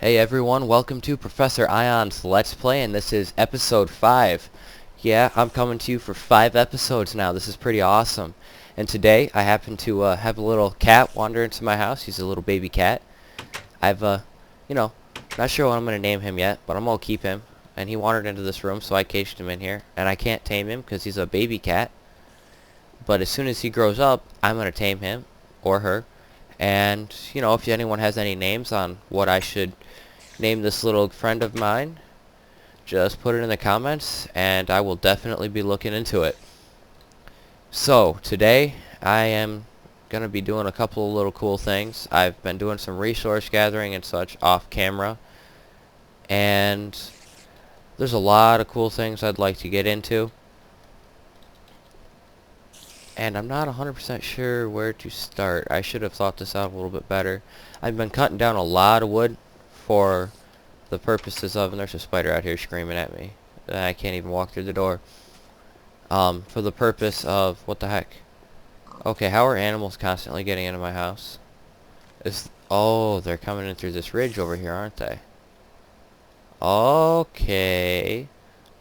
Hey everyone, welcome to Professor Ion's Let's Play, and this is episode 5. Yeah, I'm coming to you for 5 episodes now. This is pretty awesome. And today, I happen to have a little cat wander into my house. He's a little baby cat. I've, not sure what I'm going to name him yet, but I'm going to keep him. And he wandered into this room, so I caged him in here. And I can't tame him because he's a baby cat. But as soon as he grows up, I'm going to tame him, or her. And, if anyone has any names on what I should name this little friend of mine, just put it in the comments, and I will definitely be looking into it. So, today, I am going to be doing a couple of little cool things. I've been doing some resource gathering and such off camera, and there's a lot of cool things I'd like to get into. And I'm not 100% sure where to start. I should have thought this out a little bit better. I've been cutting down a lot of wood for the purposes of, and there's a spider out here screaming at me. I can't even walk through the door. For the purpose of, what the heck? Okay, how are animals constantly getting into my house? Oh, they're coming in through this ridge over here, aren't they? Okay.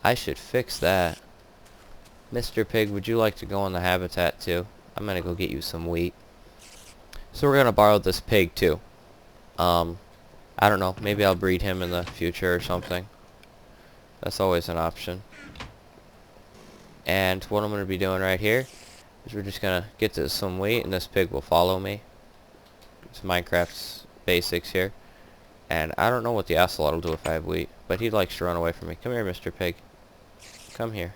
I should fix that. Mr. Pig, would you like to go in the habitat too? I'm gonna go get you some wheat. So we're gonna borrow this pig too. I don't know, maybe I'll breed him in the future or something. That's always an option. And what I'm gonna be doing right here is we're just gonna get to some wheat, and this pig will follow me. It's Minecraft's basics here. And I don't know what the ocelot will do if I have wheat, but he likes to run away from me. Come here, Mr. Pig. Come here.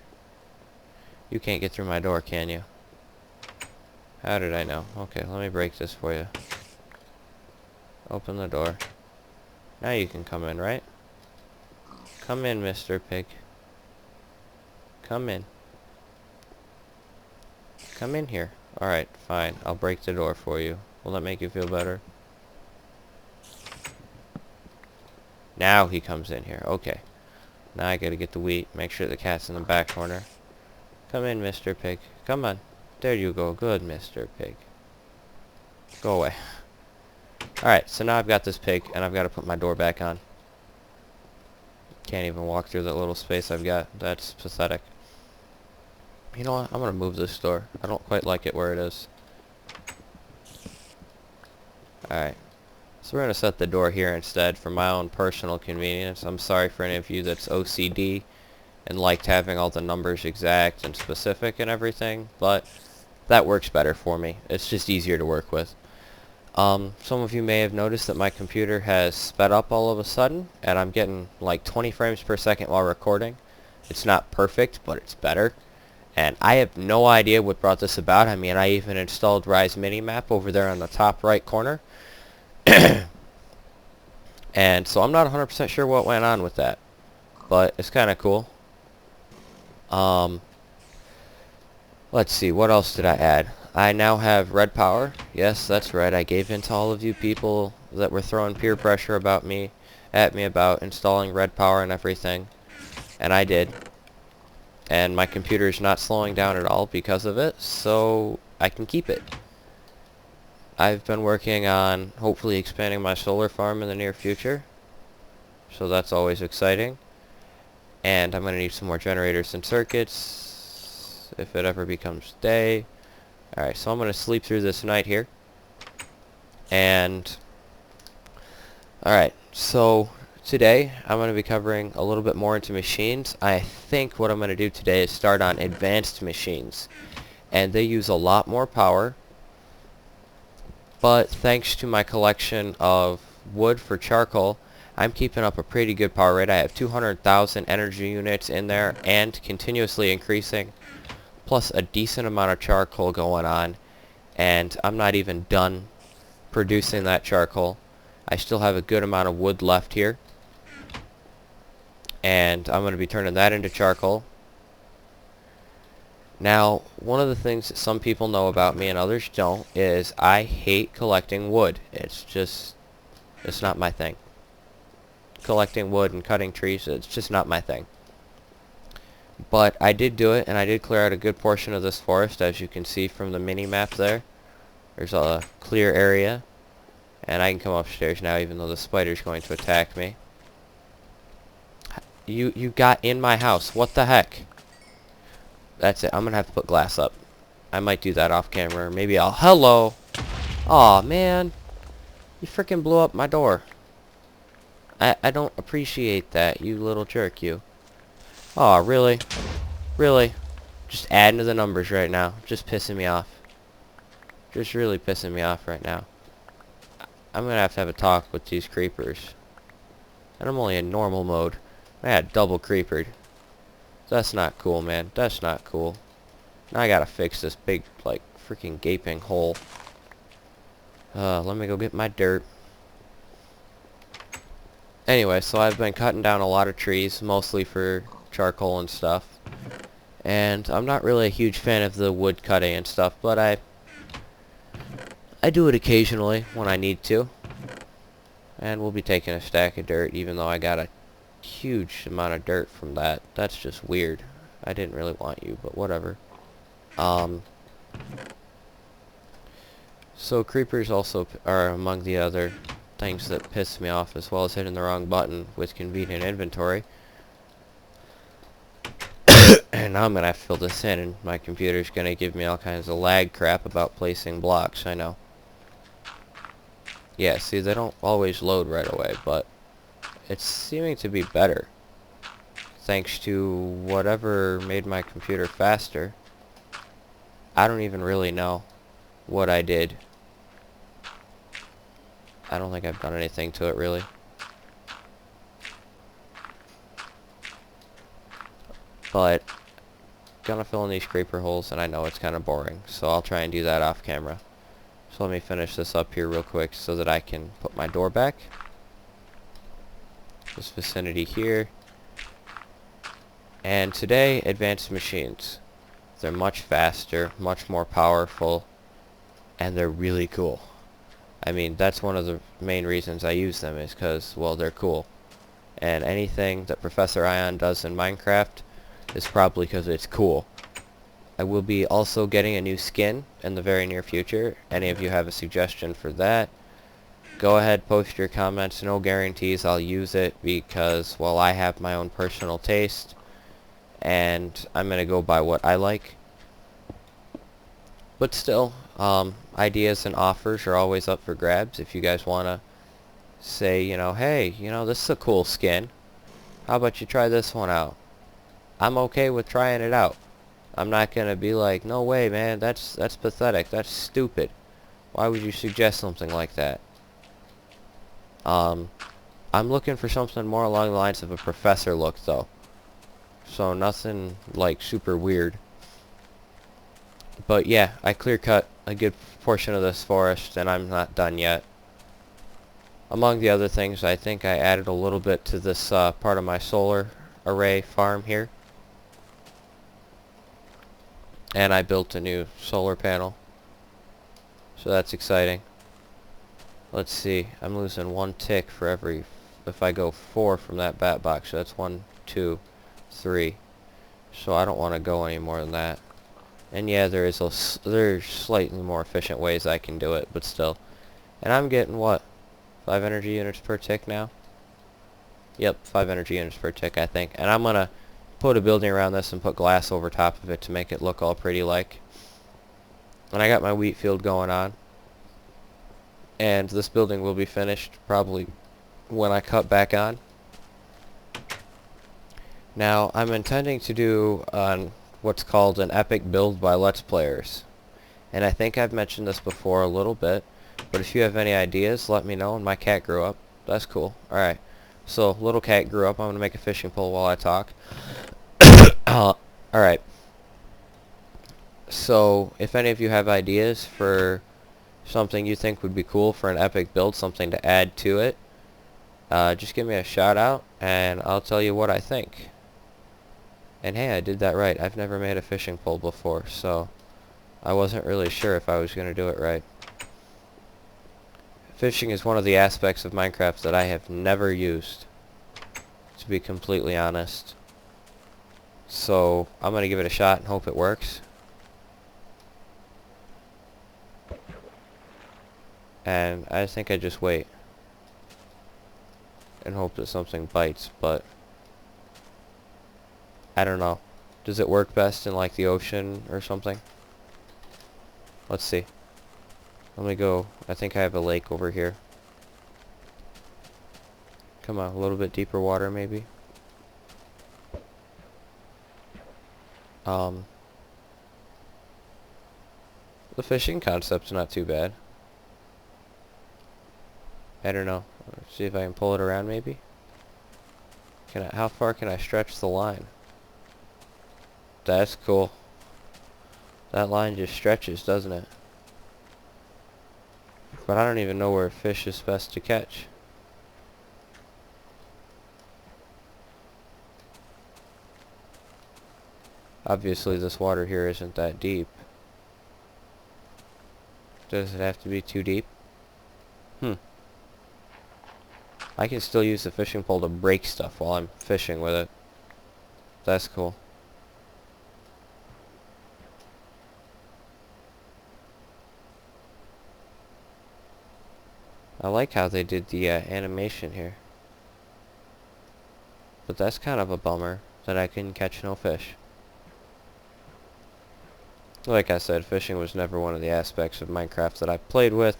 You can't get through my door, can you? How did I know? Okay, let me break this for you. Open the door. Now you can come in, right? Come in, Mr. Pig. Come in. Come in here. Alright, fine. I'll break the door for you. Will that make you feel better? Now he comes in here. Okay. Now I gotta get the wheat. Make sure the cat's in the back corner. Come in, Mr. Pig. Come on. There you go. Good, Mr. Pig. Go away. Alright, so now I've got this pig, and I've got to put my door back on. Can't even walk through that little space I've got. That's pathetic. You know what? I'm going to move this door. I don't quite like it where it is. Alright. So we're going to set the door here instead for my own personal convenience. I'm sorry for any of you that's OCD and liked having all the numbers exact and specific and everything, but that works better for me. It's just easier to work with. Some of you may have noticed that my computer has sped up all of a sudden, and I'm getting like 20 frames per second while recording. It's not perfect, but it's better. And I have no idea what brought this about. I mean, I even installed Rise Minimap over there on the top right corner. And so I'm not 100% sure what went on with that, but it's kind of cool. Let's see, what else did I add? I now have red power. Yes, that's right. I gave in to all of you people that were throwing peer pressure at me about installing red power and everything. And I did. And my computer is not slowing down at all because of it, so I can keep it. I've been working on hopefully expanding my solar farm in the near future. So that's always exciting. And I'm going to need some more generators and circuits if it ever becomes day. Alright, so I'm going to sleep through this night here. And alright, so today I'm going to be covering a little bit more into machines. I think what I'm going to do today is start on advanced machines. And they use a lot more power. But thanks to my collection of wood for charcoal, I'm keeping up a pretty good power rate. I have 200,000 energy units in there and continuously increasing, plus a decent amount of charcoal going on, and I'm not even done producing that charcoal. I still have a good amount of wood left here, and I'm going to be turning that into charcoal. Now, one of the things that some people know about me and others don't is I hate collecting wood. It's not my thing. Collecting wood and cutting trees, it's just not my thing. But I did do it, and I did clear out a good portion of this forest, as you can see from the mini map there. There's a clear area, And I can come upstairs now even though the spider's going to attack me. You got in my house. What the heck? That's it. I'm gonna have to put glass up. I might do that off camera. Or maybe I'll... Hello! Aw, man. You freaking blew up my door. I don't appreciate that, you little jerk, you. Aw, really? Really? Just adding to the numbers right now. Just pissing me off. Just really pissing me off right now. I'm gonna have a talk with these creepers. And I'm only in normal mode. I had double creepered. That's not cool, man. That's not cool. Now I gotta fix this big, like, freaking gaping hole. Let me go get my dirt. Anyway, so I've been cutting down a lot of trees, mostly for charcoal and stuff. And I'm not really a huge fan of the wood cutting and stuff, but I do it occasionally when I need to. And we'll be taking a stack of dirt, even though I got a huge amount of dirt from that. That's just weird. I didn't really want you, but whatever. So creepers also are among the other things that piss me off, as well as hitting the wrong button with convenient inventory. And now I'm gonna have to fill this in, and my computer's gonna give me all kinds of lag crap about placing blocks. I know. Yeah, see, they don't always load right away, but it's seeming to be better. Thanks to whatever made my computer faster. I don't even really know what I did. I don't think I've done anything to it, really. But gonna fill in these creeper holes, and I know it's kind of boring, so I'll try and do that off camera. So let me finish this up here real quick so that I can put my door back. This vicinity here. And today, advanced machines. They're much faster, much more powerful, and they're really cool. I mean, that's one of the main reasons I use them, is because, well, they're cool. And anything that Professor Ion does in Minecraft is probably because it's cool. I will be also getting a new skin in the very near future. Any of you have a suggestion for that, go ahead, post your comments. No guarantees I'll use it because, well, I have my own personal taste, and I'm going to go by what I like. But still, ideas and offers are always up for grabs. If you guys want to say, you know, hey, you know, this is a cool skin. How about you try this one out? I'm okay with trying it out. I'm not going to be like, no way, man, that's pathetic. That's stupid. Why would you suggest something like that? I'm looking for something more along the lines of a professor look, though. So nothing, like, super weird. But yeah, I clear cut a good portion of this forest, and I'm not done yet. Among the other things, I think I added a little bit to this part of my solar array farm here. And I built a new solar panel. So that's exciting. Let's see, I'm losing 1 tick for every, if I go 4 from that bat box. So that's 1, 2, 3. So I don't want to go any more than that. And yeah, there's slightly more efficient ways I can do it, but still. And I'm getting what? 5 energy units per tick now? Yep, 5 energy units per tick, I think. And I'm gonna put a building around this and put glass over top of it to make it look all pretty like. And I got my wheat field going on. And this building will be finished probably when I cut back on. Now, I'm intending to do what's called an epic build by Let's Players. And I think I've mentioned this before a little bit, but if you have any ideas, let me know. And my cat grew up. That's cool. Alright. So, little cat grew up. I'm going to make a fishing pole while I talk. Alright. So, if any of you have ideas for something you think would be cool for an epic build, something to add to it, just give me a shout out, and I'll tell you what I think. And hey, I did that right. I've never made a fishing pole before, so I wasn't really sure if I was going to do it right. Fishing is one of the aspects of Minecraft that I have never used, to be completely honest. So I'm going to give it a shot and hope it works. And I think I just wait and hope that something bites, but I don't know. Does it work best in like the ocean or something? Let's see. Let me go. I think I have a lake over here. Come on, a little bit deeper water maybe. The fishing concept's not too bad. I don't know. Let's see if I can pull it around maybe. How far can I stretch the line? That's cool. That line just stretches, doesn't it? But I don't even know where fish is best to catch. Obviously this water here isn't that deep. Does it have to be too deep? I can still use the fishing pole to break stuff while I'm fishing with it. That's cool. I like how they did the animation here. But that's kind of a bummer that I couldn't catch no fish. Like I said, fishing was never one of the aspects of Minecraft that I played with.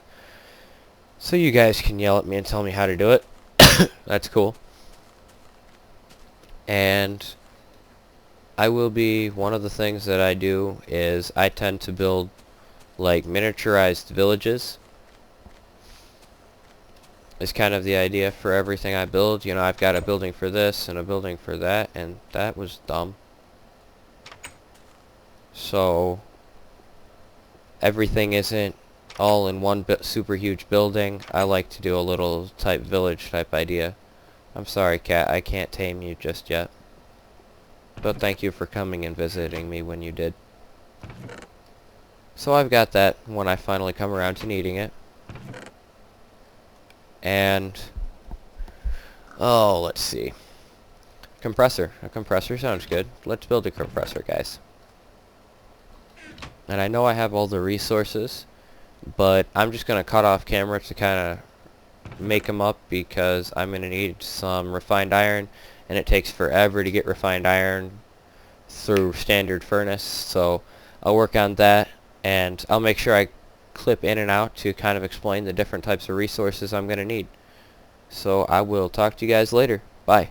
So you guys can yell at me and tell me how to do it. That's cool. And one of the things that I do is I tend to build like miniaturized villages. Is kind of the idea for everything I build. You know, I've got a building for this and a building for that, and that was dumb. So everything isn't all in one super huge building. I like to do a little type village type idea. I'm sorry, cat, I can't tame you just yet. But thank you for coming and visiting me when you did. So I've got that when I finally come around to needing it. And oh, let's see. Compressor. A compressor sounds good. Let's build a compressor, guys. And I know I have all the resources, but I'm just going to cut off camera to kind of make them up because I'm going to need some refined iron, and it takes forever to get refined iron through standard furnace. So I'll work on that, and I'll make sure I clip in and out to kind of explain the different types of resources I'm going to need. So I will talk to you guys later. Bye.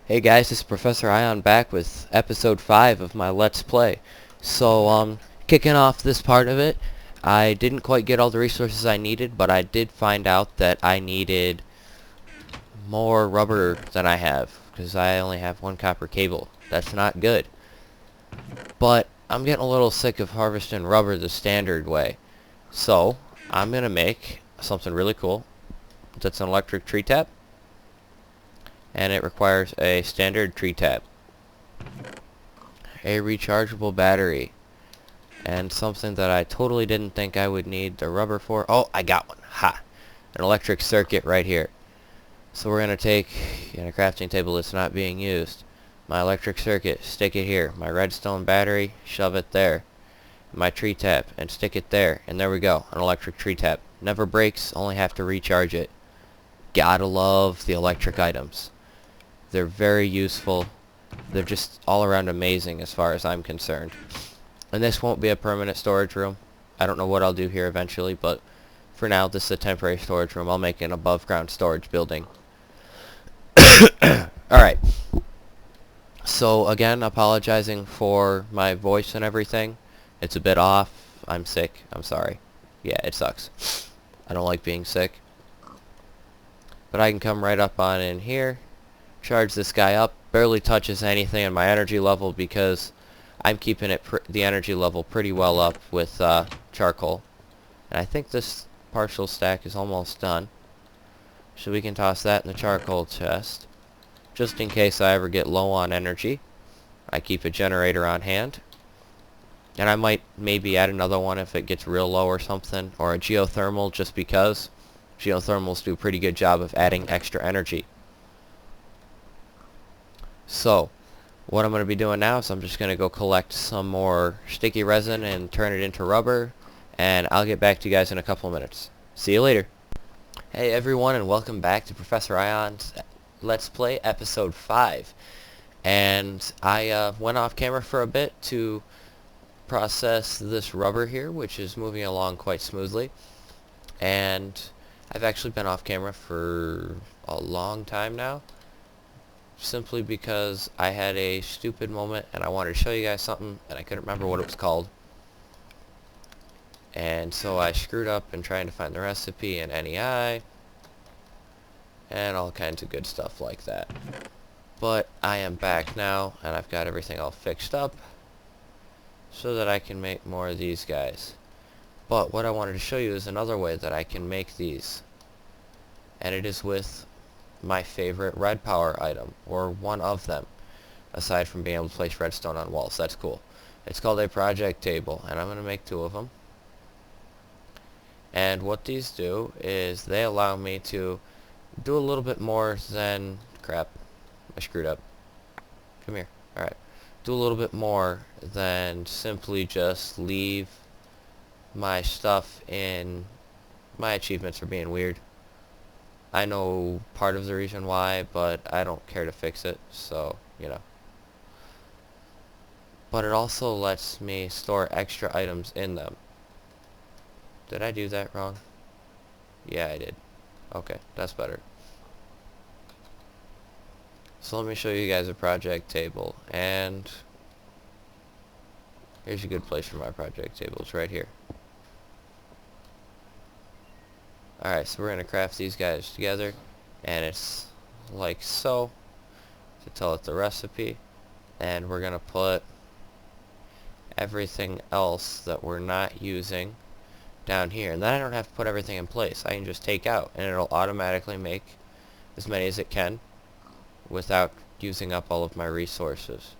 Hey guys, this is Professor Ion back with episode 5 of my Let's Play. So kicking off this part of it, I didn't quite get all the resources I needed, but I did find out that I needed more rubber than I have, because I only have one copper cable. That's not good. But I'm getting a little sick of harvesting rubber the standard way. So I'm going to make something really cool. That's an electric tree tap. And it requires a standard tree tap, a rechargeable battery, and something that I totally didn't think I would need the rubber for. Oh, I got one. Ha! An electric circuit right here. So we're going to take, in a crafting table that's not being used, my electric circuit, stick it here. My redstone battery, shove it there. My tree tap, and stick it there. And there we go, an electric tree tap. Never breaks, only have to recharge it. Gotta love the electric items. They're very useful. They're just all around amazing as far as I'm concerned. And this won't be a permanent storage room. I don't know what I'll do here eventually, but for now this is a temporary storage room. I'll make an above ground storage building. Alright. So again, apologizing for my voice and everything. It's a bit off. I'm sick. I'm sorry. Yeah, it sucks. I don't like being sick. But I can come right up on in here, charge this guy up, barely touches anything in my energy level because I'm keeping it the energy level pretty well up with charcoal. And I think this partial stack is almost done. So we can toss that in the charcoal chest. Just in case I ever get low on energy. I keep a generator on hand. And I might maybe add another one if it gets real low or something. Or a geothermal just because. Geothermals do a pretty good job of adding extra energy. So, what I'm going to be doing now is I'm just going to go collect some more sticky resin and turn it into rubber. And I'll get back to you guys in a couple of minutes. See you later. Hey everyone, and welcome back to Professor Ion's Let's Play episode 5. And I went off camera for a bit to process this rubber here, which is moving along quite smoothly. And I've actually been off camera for a long time now, simply because I had a stupid moment and I wanted to show you guys something and I couldn't remember what it was called. And so I screwed up in trying to find the recipe in NEI and all kinds of good stuff like that. But I am back now and I've got everything all fixed up so that I can make more of these guys. But what I wanted to show you is another way that I can make these, and it is with my favorite red power item, or one of them, aside from being able to place redstone on walls. That's cool. It's called a project table, and I'm going to make 2 of them. And what these do is they allow me to do a little bit more than... crap, I screwed up. Come here. Alright. Do a little bit more than simply just leave my stuff in... my achievements are being weird. I know part of the reason why, but I don't care to fix it, so, you know. But it also lets me store extra items in them. Did I do that wrong? Yeah, I did. Okay, that's better. So let me show you guys a project table, and here's a good place for my project table. It's right here. Alright, so we're going to craft these guys together, and it's like so, to tell it the recipe, and we're going to put everything else that we're not using down here, and then I don't have to put everything in place. I can just take out, and it'll automatically make as many as it can without using up all of my resources.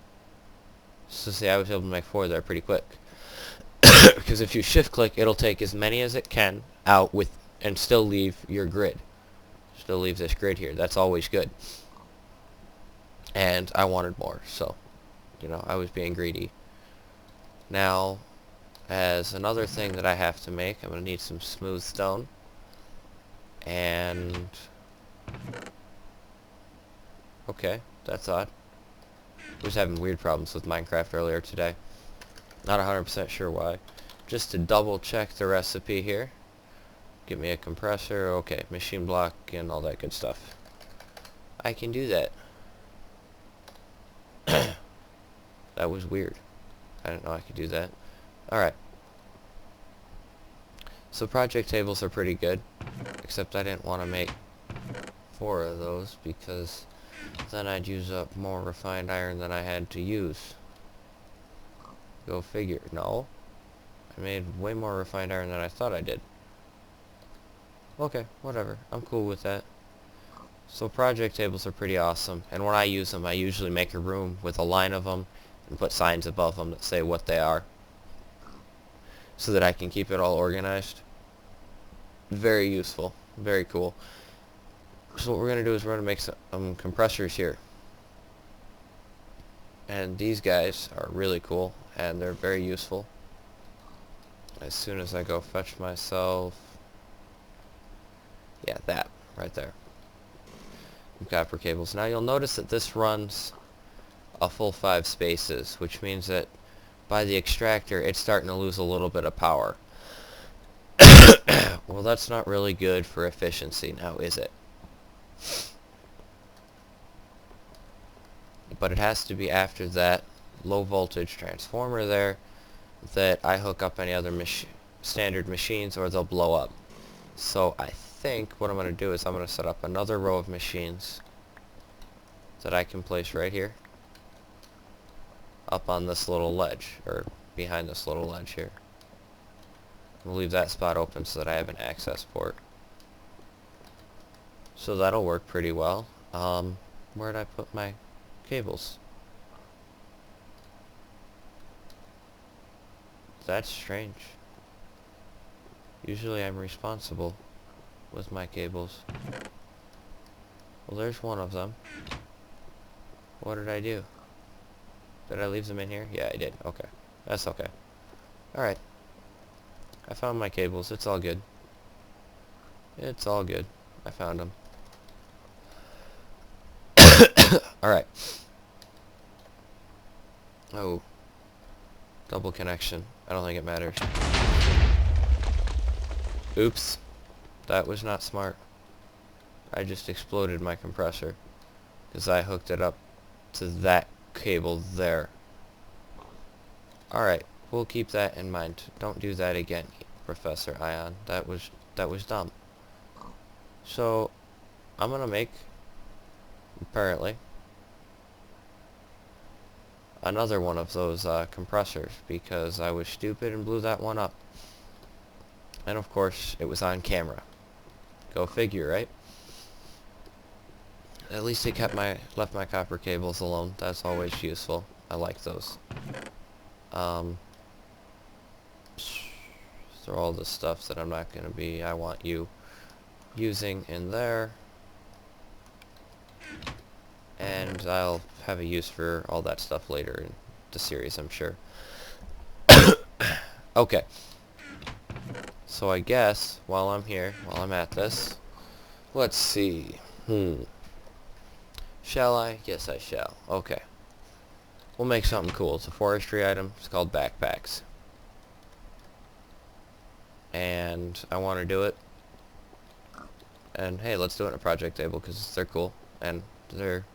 So see, I was able to make 4 there pretty quick. Because if you shift click, it'll take as many as it can out with and still leave your grid. Still leave this grid here. That's always good. And I wanted more, so, you know, I was being greedy. Now, as another thing that I have to make, I'm going to need some smooth stone. And... okay, that's odd. I was having weird problems with Minecraft earlier today. Not 100% sure why. Just to double check the recipe here. Give me a compressor, okay, machine block and all that good stuff. I can do that. That was weird. I didn't know I could do that. Alright. So project tables are pretty good, except I didn't want to make 4 of those because then I'd use up more refined iron than I had to use. Go figure. No. I made way more refined iron than I thought I did. Okay, whatever. I'm cool with that. So project tables are pretty awesome, and when I use them, I usually make a room with a line of them and put signs above them that say what they are, so that I can keep it all organized. Very useful. Very cool. So what we're going to do is we're going to make some compressors here. And these guys are really cool, and they're very useful. As soon as I go fetch myself... yeah, that, right there. Copper cables. Now you'll notice that this runs a full 5 spaces, which means that by the extractor it's starting to lose a little bit of power. Well, that's not really good for efficiency now, is it? But it has to be after that low voltage transformer there that I hook up any other standard machines, or they'll blow up. So I think what I'm going to do is I'm going to set up another row of machines that I can place right here up on this little ledge, or behind this little ledge here. We'll leave that spot open so that I have an access port. So that'll work pretty well. Where'd I put my cables? That's strange. Usually I'm responsible with my cables. Well, there's one of them. What did I do? Did I leave them in here? Yeah, I did. Okay. That's okay. Alright. I found my cables. It's all good. It's all good. I found him. Alright. Oh. Double connection. I don't think it matters. Oops. That was not smart. I just exploded my compressor. Because I hooked it up to that cable there. Alright. We'll keep that in mind. Don't do that again, Professor Ion. That was dumb. So, I'm gonna make, apparently, another one of those compressors because I was stupid and blew that one up. And of course, it was on camera. Go figure, right? At least it left my copper cables alone. That's always useful. I like those. Throw all the stuff that I'm not gonna be. I want you using in there. And I'll have a use for all that stuff later in the series, I'm sure. Okay. So I guess, while I'm here, while I'm at this, let's see. Shall I? Yes, I shall. Okay. We'll make something cool. It's a forestry item. It's called backpacks. And I want to do it. And hey, let's do it in a project table because they're cool. And they're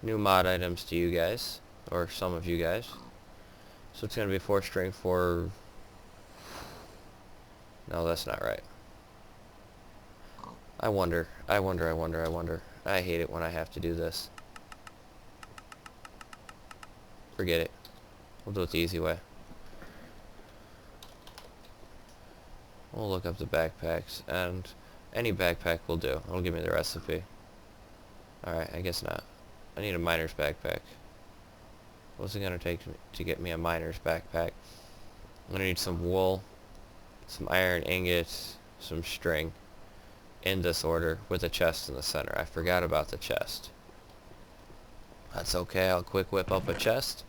new mod items to you guys. Or some of you guys. So it's going to be 4-string for... No, that's not right. I wonder. I hate it when I have to do this. Forget it. We'll do it the easy way. We'll look up the backpacks, and any backpack will do. It'll give me the recipe. Alright, I guess not. I need a miner's backpack. What's it gonna take to get me a miner's backpack? I'm gonna need some wool, some iron ingots, some string, in this order, with a chest in the center. I forgot about the chest. That's okay, I'll quick whip up a chest.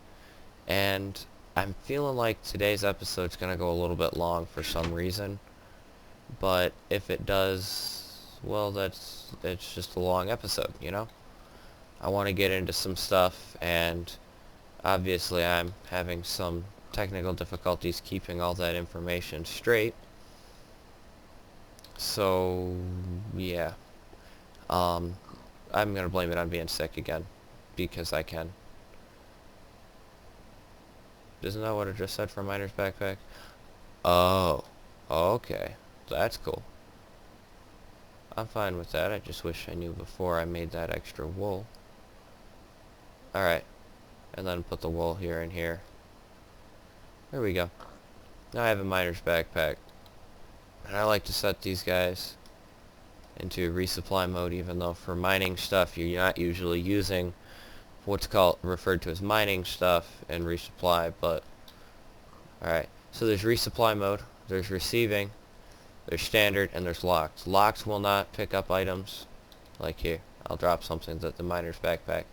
And I'm feeling like today's episode's gonna go a little bit long for some reason. But if it does, well, it's just a long episode, you know? I want to get into some stuff, and obviously I'm having some technical difficulties keeping all that information straight. So, yeah. I'm gonna blame it on being sick again, because I can. Isn't that what I just said for a miner's backpack? Oh, okay. That's cool. I'm fine with that. I just wish I knew before I made that extra wool. Alright. And then put the wool here and here. There we go. Now I have a miner's backpack. And I like to set these guys into resupply mode, even though for mining stuff you're not usually using what's referred to as mining stuff and resupply, but alright. So there's resupply mode, there's receiving, there's standard, and there's locked. Locked will not pick up items like here. I'll drop something that the miner's backpack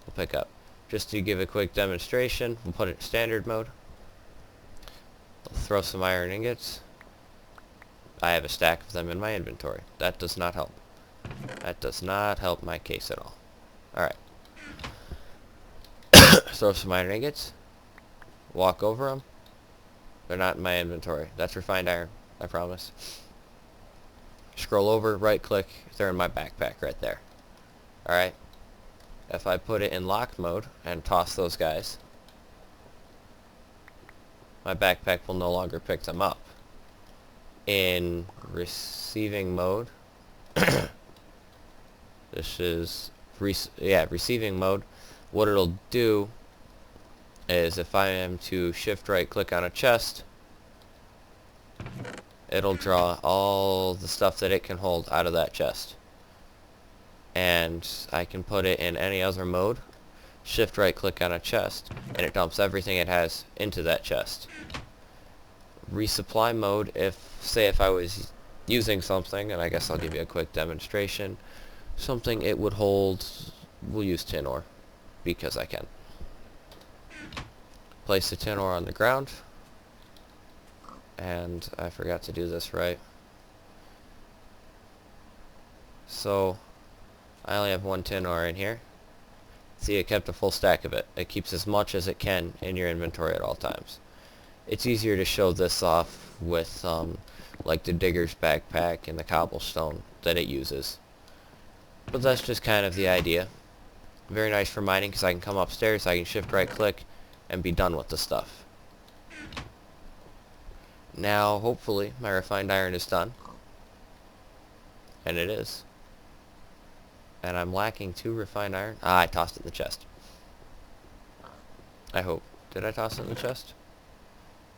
will pick up. Just to give a quick demonstration, we'll put it in standard mode. I'll throw some iron ingots. I have a stack of them in my inventory. That does not help. That does not help my case at all. Alright. Throw some iron ingots. Walk over them. They're not in my inventory. That's refined iron. I promise. Scroll over, right click. They're in my backpack right there. Alright. If I put it in locked mode and toss those guys, my backpack will no longer pick them up. In receiving mode, this is receiving mode. What it'll do is if I am to shift right click on a chest, it'll draw all the stuff that it can hold out of that chest. And I can put it in any other mode, shift right click on a chest, and it dumps everything it has into that chest. Resupply mode, if I was using something, and I guess I'll give you a quick demonstration, something it would hold, we'll use tin ore, because I can. Place the tin ore on the ground, and I forgot to do this right. So I only have 1 tin ore in here. See, it kept a full stack of it. It keeps as much as it can in your inventory at all times. It's easier to show this off with like the digger's backpack and the cobblestone that it uses. But that's just kind of the idea. Very nice for mining because I can come upstairs, I can shift right click and be done with the stuff. Now hopefully my refined iron is done. And it is. And I'm lacking 2 refined iron. I tossed it in the chest. I hope. Did I toss it in the chest?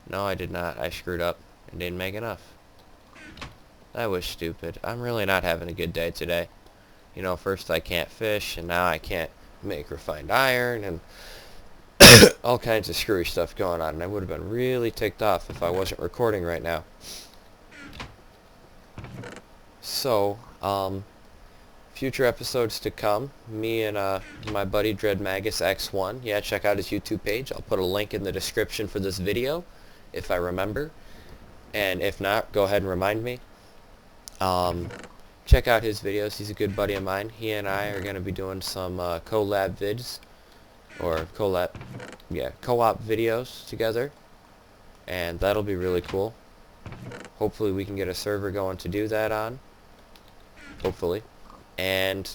No, I did not. I screwed up and didn't make enough. That was stupid. I'm really not having a good day today. You know, first I can't fish, and now I can't make refined iron, and all kinds of screwy stuff going on. And I would have been really ticked off if I wasn't recording right now. So, future episodes to come. Me and my buddy Dreadmagus X1. Yeah, check out his YouTube page. I'll put a link in the description for this video, if I remember. And if not, go ahead and remind me. Check out his videos. He's a good buddy of mine. He and I are going to be doing some collab vids, or co-op videos together, and that'll be really cool. Hopefully we can get a server going to do that on. Hopefully. And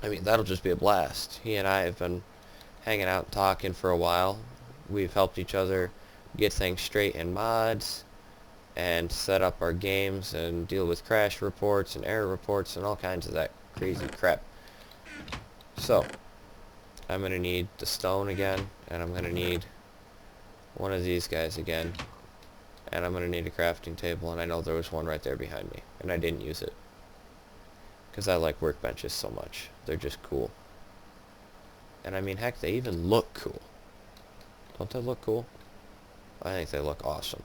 I mean, that'll just be a blast. He and I have been hanging out and talking for a while. We've helped each other get things straight in mods and set up our games and deal with crash reports and error reports and all kinds of that crazy crap. So I'm going to need the stone again, and I'm going to need one of these guys again, and I'm going to need a crafting table, and I know there was one right there behind me, and I didn't use it because I like workbenches so much. They're just cool. And I mean, heck, they even look cool. Don't they look cool? I think they look awesome.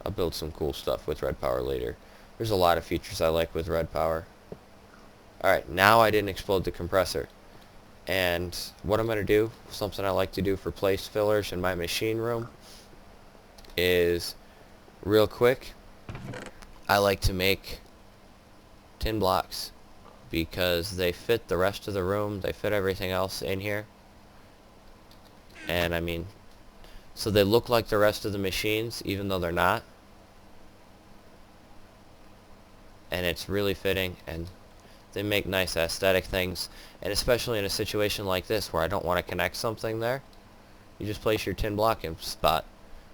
I'll build some cool stuff with red power later. There's a lot of features I like with red power. Alright, now I didn't explode the compressor. And what I'm going to do, something I like to do for place fillers in my machine room, is real quick, I like to make tin blocks because they fit the rest of the room, they fit everything else in here. And I mean, so they look like the rest of the machines even though they're not. And it's really fitting, and they make nice aesthetic things. And especially in a situation like this where I don't want to connect something there, you just place your tin block in spot.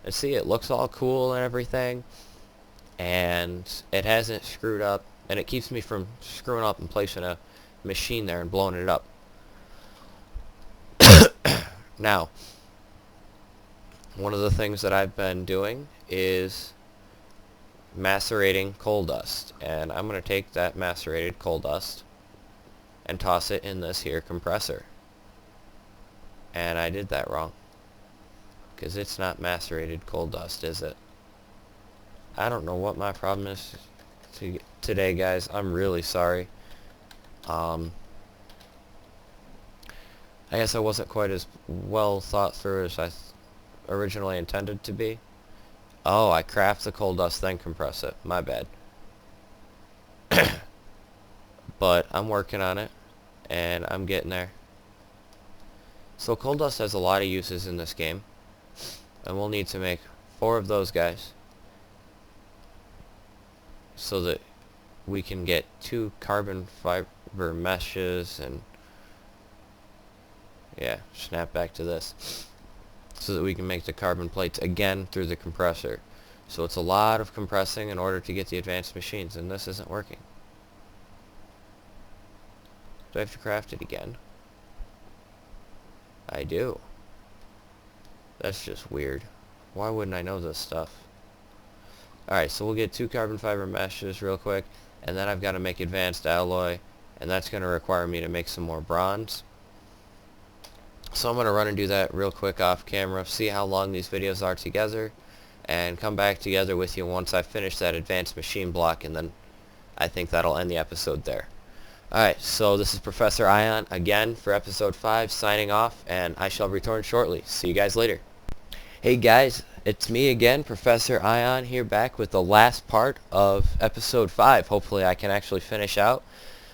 And see, it looks all cool and everything, and it hasn't screwed up, and it keeps me from screwing up and placing a machine there and blowing it up. Now, one of the things that I've been doing is macerating coal dust, and I'm going to take that macerated coal dust and toss it in this here compressor. And I did that wrong, because it's not macerated coal dust, is it? I don't know what my problem is today, guys. I'm really sorry. I guess I wasn't quite as well thought through as I originally intended to be. Oh, I craft the coal dust then compress it. My bad. But I'm working on it, and I'm getting there. So coal dust has a lot of uses in this game, and we'll need to make 4 of those guys so that we can get 2 carbon fiber meshes, and yeah, snap back to this, so that we can make the carbon plates again through the compressor. So it's a lot of compressing in order to get the advanced machines, and this isn't working. Do I have to craft it again? I do. That's just weird. Why wouldn't I know this stuff? Alright, so we'll get 2 carbon fiber meshes real quick, and then I've got to make advanced alloy, and that's going to require me to make some more bronze. So I'm going to run and do that real quick off camera, see how long these videos are together, and come back together with you once I finish that advanced machine block, and then I think that'll end the episode there. Alright, so this is Professor Ion again for episode 5, signing off, and I shall return shortly. See you guys later. Hey guys, It's me again, Professor Ion, here back with the last part of episode 5. Hopefully I can actually finish out.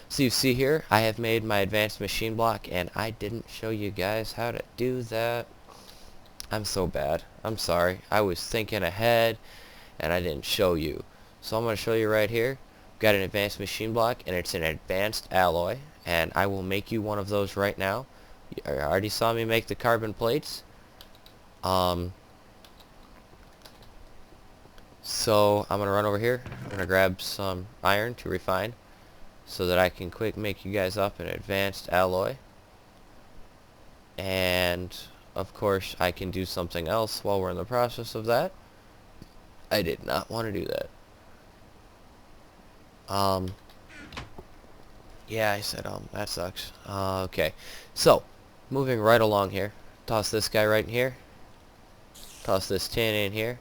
So you see here, I have made my advanced machine block, and I didn't show you guys how to do that. I'm so bad. I'm sorry. I was thinking ahead, and I didn't show you. So I'm going to show you right here. I've got an advanced machine block, and it's an advanced alloy, and I will make you one of those right now. You already saw me make the carbon plates. So I'm going to run over here. I'm going to grab some iron to refine so that I can quick make you guys up an advanced alloy. And of course I can do something else while we're in the process of that. I did not want to do that. Yeah, I said that sucks. Okay, so moving right along here, toss this guy right in here, toss this tin in here,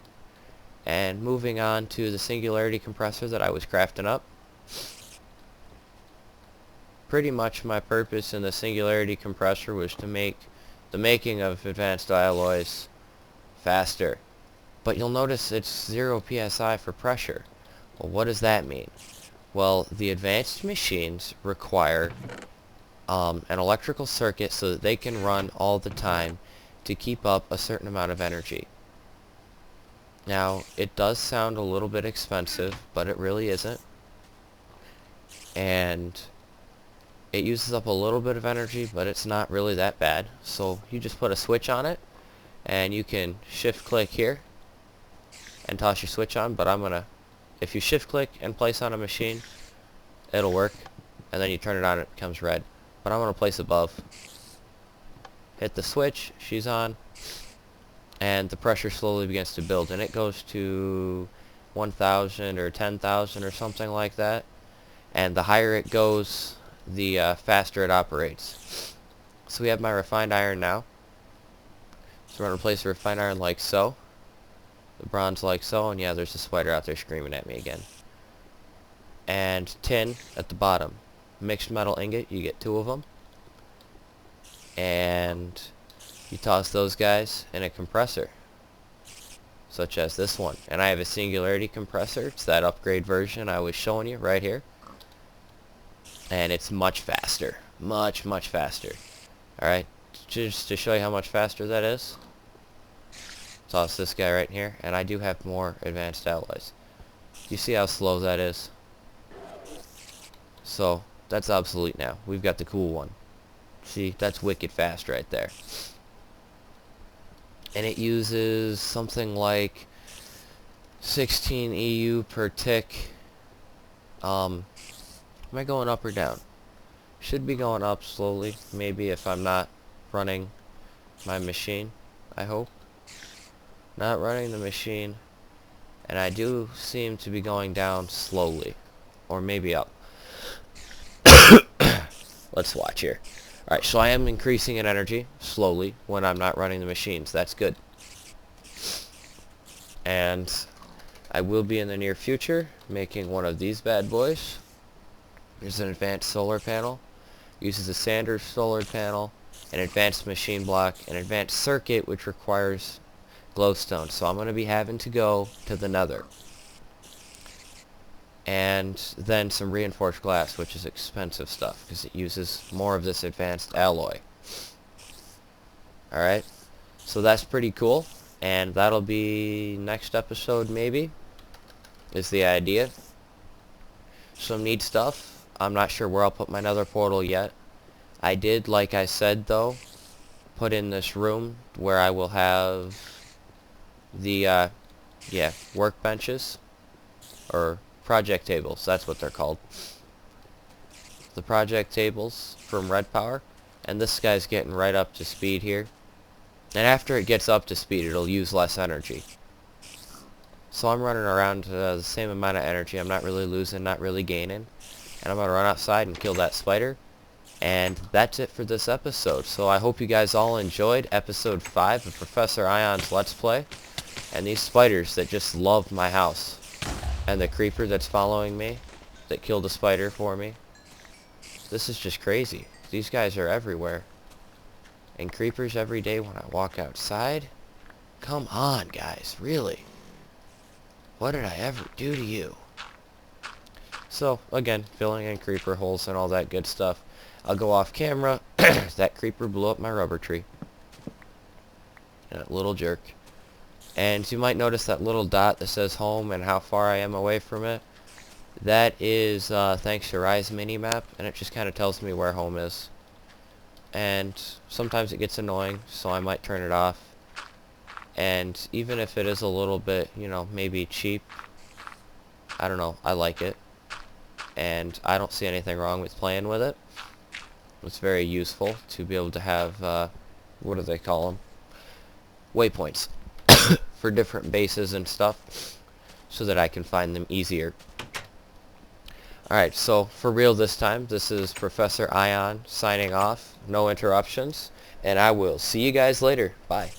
and moving on to the singularity compressor that I was crafting up. Pretty much my purpose in the singularity compressor was to make the making of advanced alloys faster. But you'll notice it's 0 psi for pressure. Well, what does that mean? Well, the advanced machines require an electrical circuit so that they can run all the time to keep up a certain amount of energy. Now, it does sound a little bit expensive, but it really isn't. And it uses up a little bit of energy, but it's not really that bad. So you just put a switch on it, and you can shift click here and toss your switch on. But I'm gonna, if you shift click and place on a machine, it'll work, and then you turn it on, it becomes red. But I'm gonna place above. Hit the switch, she's on, and the pressure slowly begins to build, and it goes to 1,000 or 10,000 or something like that. And the higher it goes, the faster it operates. So we have my refined iron now. So we're going to replace the refined iron like so. The bronze like so. And yeah, there's a spider out there screaming at me again. And tin at the bottom. Mixed metal ingot, you get 2 of them. And you toss those guys in a compressor, such as this one. And I have a singularity compressor. It's that upgrade version I was showing you right here. And it's much faster. Much faster. Alright, just to show you how much faster that is, toss this guy right in here, and I do have more advanced alloys. You see how slow that is? So, that's obsolete now. We've got the cool one. See, that's wicked fast right there. And it uses something like 16 EU per tick. Am I going up or down? Should be going up slowly, maybe if I'm not running my machine, I hope. Not running the machine, and I do seem to be going down slowly, or maybe up. Let's watch here. Alright, so I am increasing in energy, slowly, when I'm not running the machines. That's good. And I will be in the near future making one of these bad boys. There's an advanced solar panel. Uses a standard solar panel, an advanced machine block, an advanced circuit which requires glowstone. So I'm going to be having to go to the nether. And then some reinforced glass, which is expensive stuff because it uses more of this advanced alloy. Alright, so that's pretty cool. And that'll be next episode maybe, is the idea. Some neat stuff. I'm not sure where I'll put my nether portal yet. I did, like I said though, put in this room where I will have the workbenches, or project tables, that's what they're called. The project tables from Red Power, and this guy's getting right up to speed here. And after it gets up to speed, it'll use less energy. So I'm running around the same amount of energy. I'm not really losing, not really gaining. And I'm going to run outside and kill that spider. And that's it for this episode. So I hope you guys all enjoyed episode 5 of Professor Ion's Let's Play. And these spiders that just love my house. And the creeper that's following me, that killed a spider for me. This is just crazy. These guys are everywhere. And creepers every day when I walk outside. Come on, guys, really? What did I ever do to you? So, again, filling in creeper holes and all that good stuff. I'll go off camera. That creeper blew up my rubber tree. That little jerk. And you might notice that little dot that says home and how far I am away from it. That is thanks to Rise minimap, and it just kind of tells me where home is. And sometimes it gets annoying, so I might turn it off. And even if it is a little bit, you know, maybe cheap, I don't know, I like it. And I don't see anything wrong with playing with it. It's very useful to be able to have, what do they call them? Waypoints for different bases and stuff, so that I can find them easier. Alright, so for real this time, this is Professor Ion signing off. No interruptions. And I will see you guys later. Bye.